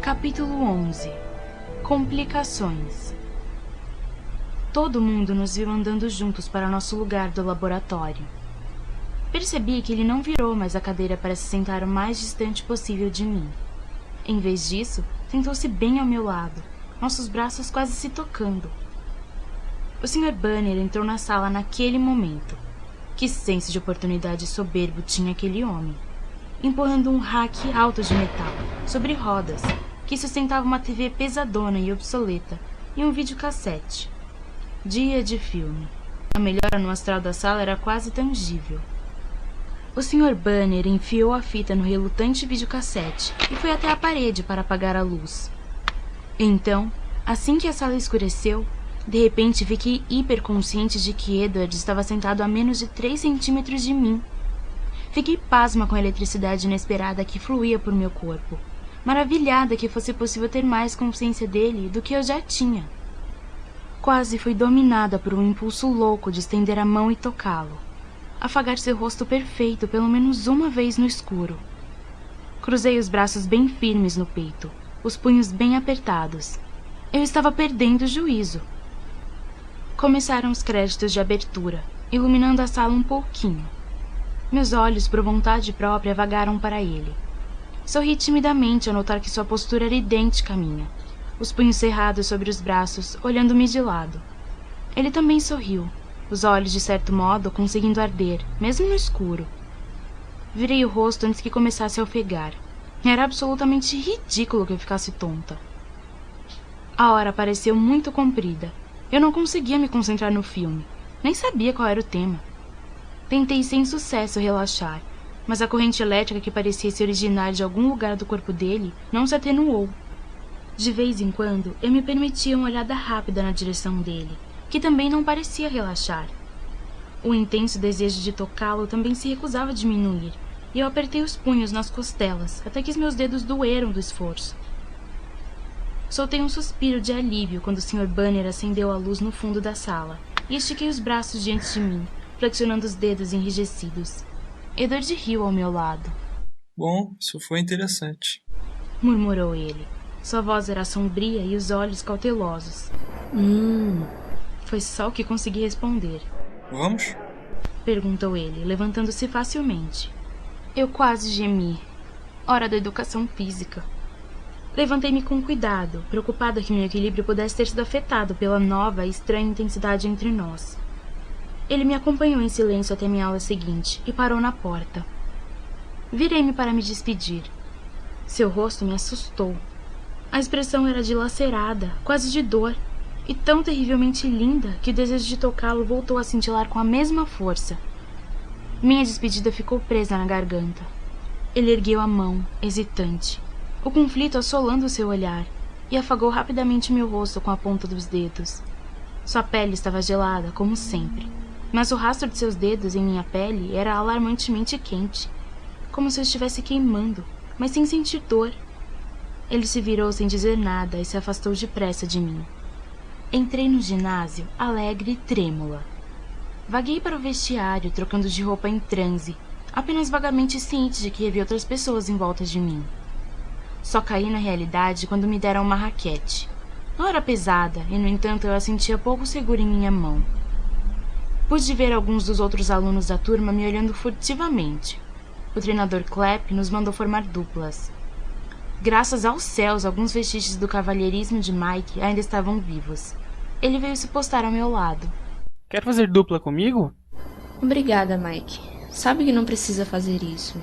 Capítulo 11. Complicações. Todo mundo nos viu andando juntos para nosso lugar do laboratório. Percebi que ele não virou mais a cadeira para se sentar o mais distante possível de mim. Em vez disso, sentou-se bem ao meu lado, nossos braços quase se tocando. O Sr. Banner entrou na sala naquele momento. Que senso de oportunidade soberbo tinha aquele homem, empurrando um rack alto de metal, sobre rodas, que sustentava uma TV pesadona e obsoleta e um videocassete. Dia de filme. A melhora no astral da sala era quase tangível. O Sr. Banner enfiou a fita no relutante videocassete e foi até a parede para apagar a luz. Então, assim que a sala escureceu, de repente fiquei hiperconsciente de que Edward estava sentado a menos de 3 centímetros de mim. Fiquei pasma com a eletricidade inesperada que fluía por meu corpo, maravilhada que fosse possível ter mais consciência dele do que eu já tinha. Quase fui dominada por um impulso louco de estender a mão e tocá-lo, afagar seu rosto perfeito pelo menos uma vez no escuro. Cruzei os braços bem firmes no peito, os punhos bem apertados. Eu estava perdendo o juízo. Começaram os créditos de abertura, iluminando a sala um pouquinho. Meus olhos, por vontade própria, vagaram para ele. Sorri timidamente ao notar que sua postura era idêntica à minha, os punhos cerrados sobre os braços, olhando-me de lado. Ele também sorriu, os olhos, de certo modo, conseguindo arder, mesmo no escuro. Virei o rosto antes que começasse a ofegar. Era absolutamente ridículo que eu ficasse tonta. A hora pareceu muito comprida. Eu não conseguia me concentrar no filme, nem sabia qual era o tema. Tentei sem sucesso relaxar, mas a corrente elétrica que parecia se originar de algum lugar do corpo dele não se atenuou. De vez em quando, eu me permitia uma olhada rápida na direção dele, que também não parecia relaxar. O intenso desejo de tocá-lo também se recusava a diminuir, e eu apertei os punhos nas costelas até que os meus dedos doeram do esforço. Soltei um suspiro de alívio quando o Sr. Banner acendeu a luz no fundo da sala, e estiquei os braços diante de mim, flexionando os dedos enrijecidos. Edward riu ao meu lado. Bom, isso foi interessante, Murmurou ele. Sua voz era sombria e os olhos cautelosos. Foi só o que consegui responder. Vamos? Perguntou ele, levantando-se facilmente. Eu quase gemi. Hora da educação física. Levantei-me com cuidado, preocupada que meu equilíbrio pudesse ter sido afetado pela nova e estranha intensidade entre nós. Ele me acompanhou em silêncio até minha aula seguinte e parou na porta. Virei-me para me despedir. Seu rosto me assustou. A expressão era dilacerada, quase de dor, e tão terrivelmente linda que o desejo de tocá-lo voltou a cintilar com a mesma força. Minha despedida ficou presa na garganta. Ele ergueu a mão, hesitante, o conflito assolando seu olhar, e afagou rapidamente meu rosto com a ponta dos dedos. Sua pele estava gelada, como sempre, mas o rastro de seus dedos em minha pele era alarmantemente quente, como se eu estivesse queimando, mas sem sentir dor. Ele se virou sem dizer nada e se afastou depressa de mim. Entrei no ginásio, alegre e trêmula. Vaguei para o vestiário, trocando de roupa em transe, apenas vagamente ciente de que havia outras pessoas em volta de mim. Só caí na realidade quando me deram uma raquete. Não era pesada, e no entanto eu a sentia pouco segura em minha mão. Pude ver alguns dos outros alunos da turma me olhando furtivamente. O treinador Clapp nos mandou formar duplas. Graças aos céus, alguns vestígios do cavalheirismo de Mike ainda estavam vivos. Ele veio se postar ao meu lado. Quer fazer dupla comigo? Obrigada, Mike. Sabe que não precisa fazer isso.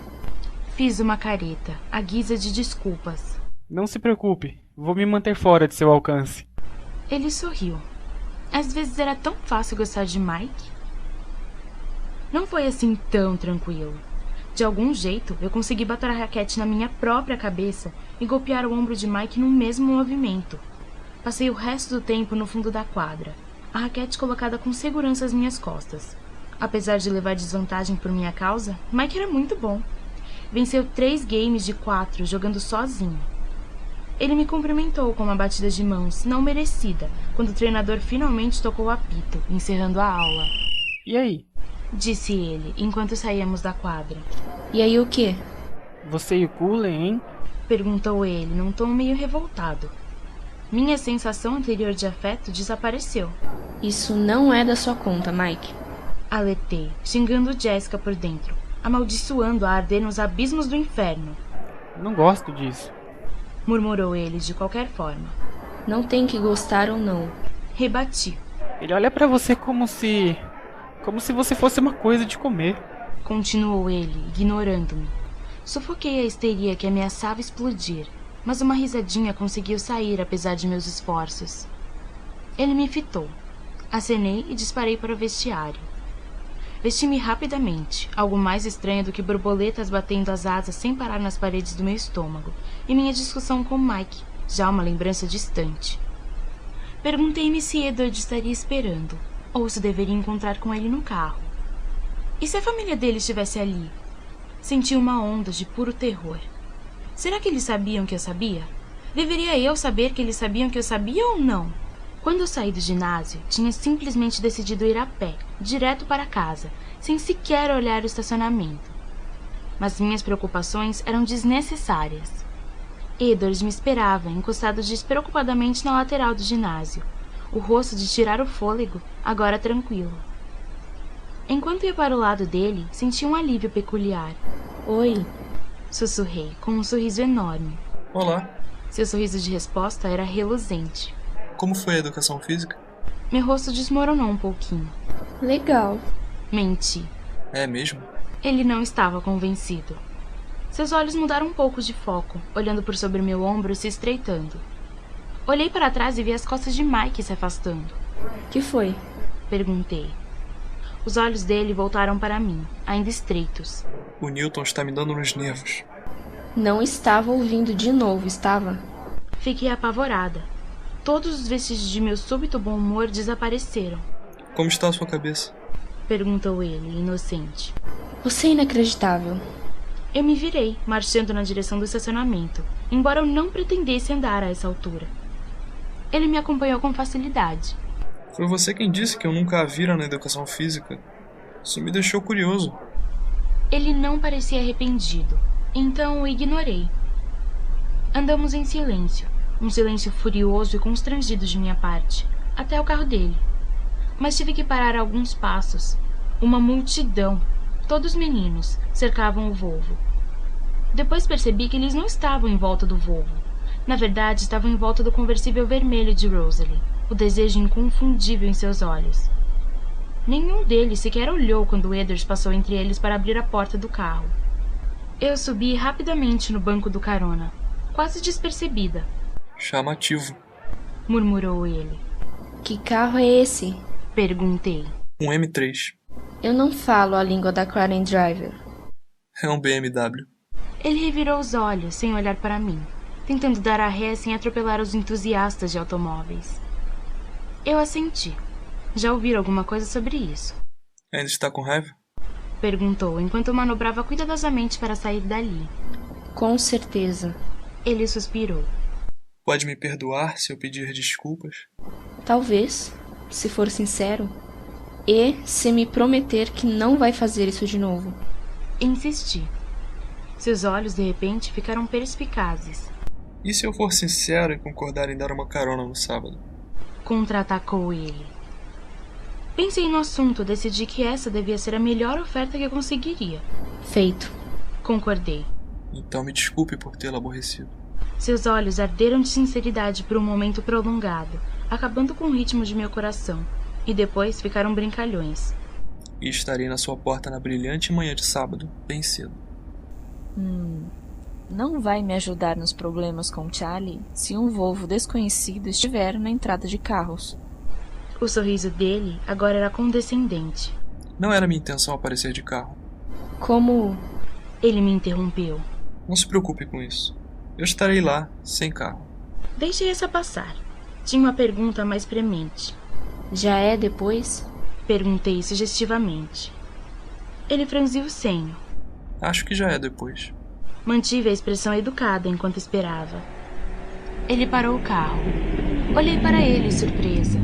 Fiz uma careta, à guisa de desculpas. Não se preocupe, vou me manter fora de seu alcance. Ele sorriu. Às vezes era tão fácil gostar de Mike. Não foi assim tão tranquilo. De algum jeito, eu consegui bater a raquete na minha própria cabeça e golpear o ombro de Mike no mesmo movimento. Passei o resto do tempo no fundo da quadra, a raquete colocada com segurança às minhas costas. Apesar de levar desvantagem por minha causa, Mike era muito bom. Venceu 3 games de 4 jogando sozinho. Ele me cumprimentou com uma batida de mãos não merecida quando o treinador finalmente tocou o apito, encerrando a aula. E aí? Disse ele, enquanto saíamos da quadra. E aí o quê? Você e o Cullen, hein? Perguntou ele, num tom meio revoltado. Minha sensação anterior de afeto desapareceu. Isso não é da sua conta, Mike. Alertei, xingando Jessica por dentro, amaldiçoando a arder nos abismos do inferno. Eu não gosto disso. Murmurou ele de qualquer forma. Não tem que gostar ou não. Rebati. Ele olha pra você como se você fosse uma coisa de comer. Continuou ele, ignorando-me. Sufoquei a histeria que ameaçava explodir, mas uma risadinha conseguiu sair apesar de meus esforços. Ele me fitou. Acenei e disparei para o vestiário. Vesti-me rapidamente, algo mais estranho do que borboletas batendo as asas sem parar nas paredes do meu estômago, e minha discussão com Mike, já uma lembrança distante. Perguntei-me se Edward estaria esperando, ou se deveria encontrar com ele no carro. E se a família dele estivesse ali? Senti uma onda de puro terror. Será que eles sabiam que eu sabia? Deveria eu saber que eles sabiam que eu sabia ou não? Quando eu saí do ginásio, tinha simplesmente decidido ir a pé, direto para casa, sem sequer olhar o estacionamento. Mas minhas preocupações eram desnecessárias. Edward me esperava, encostado despreocupadamente na lateral do ginásio, o rosto de tirar o fôlego, agora tranquilo. Enquanto ia para o lado dele, senti um alívio peculiar. Oi. Sussurrei, com um sorriso enorme. Olá. Seu sorriso de resposta era reluzente. Como foi a educação física? Meu rosto desmoronou um pouquinho. Legal. Menti. É mesmo? Ele não estava convencido. Seus olhos mudaram um pouco de foco, olhando por sobre meu ombro, se estreitando. Olhei para trás e vi as costas de Mike se afastando. Que foi? Perguntei. Os olhos dele voltaram para mim, ainda estreitos. O Newton está me dando nos nervos. Não estava ouvindo de novo, estava? Fiquei apavorada. Todos os vestígios de meu súbito bom humor desapareceram. Como está a sua cabeça? Perguntou ele, inocente. Você é inacreditável. Eu me virei, marchando na direção do estacionamento, embora eu não pretendesse andar a essa altura. Ele me acompanhou com facilidade. Foi você quem disse que eu nunca a vira na educação física. Isso me deixou curioso. Ele não parecia arrependido, então o ignorei. Andamos em silêncio, um silêncio furioso e constrangido de minha parte, até o carro dele. Mas tive que parar a alguns passos. Uma multidão, todos meninos, cercavam o Volvo. Depois percebi que eles não estavam em volta do Volvo. Na verdade, estavam em volta do conversível vermelho de Rosalie, o desejo inconfundível em seus olhos. Nenhum deles sequer olhou quando Edward passou entre eles para abrir a porta do carro. Eu subi rapidamente no banco do carona, quase despercebida. Chamativo. Murmurou ele. Que carro é esse? Perguntei. Um M3. Eu não falo a língua da Karen Driver. É um BMW. Ele revirou os olhos, sem olhar para mim, tentando dar a ré sem atropelar os entusiastas de automóveis. Eu assenti. Já ouviram alguma coisa sobre isso? Ainda está com raiva? Perguntou, enquanto eu manobrava cuidadosamente para sair dali. Com certeza. Ele suspirou. Pode me perdoar se eu pedir desculpas? Talvez, se for sincero. E se me prometer que não vai fazer isso de novo. Insisti. Seus olhos, de repente, ficaram perspicazes. E se eu for sincero e concordar em dar uma carona no sábado? Contra-atacou ele. Pensei no assunto, decidi que essa devia ser a melhor oferta que eu conseguiria. Feito. Concordei. Então me desculpe por tê-la aborrecido. Seus olhos arderam de sinceridade por um momento prolongado, acabando com o ritmo de meu coração, e depois ficaram brincalhões. E estarei na sua porta na brilhante manhã de sábado, bem cedo. Não vai me ajudar nos problemas com Charlie se um Volvo desconhecido estiver na entrada de carros. O sorriso dele agora era condescendente. Não era minha intenção aparecer de carro. Como... Ele me interrompeu. Não se preocupe com isso. Eu estarei lá, sem carro. Deixei essa passar. Tinha uma pergunta mais premente. Já é depois? Perguntei sugestivamente. Ele franziu o senho. Acho que já é depois. Mantive a expressão educada enquanto esperava. Ele parou o carro. Olhei para ele, surpresa.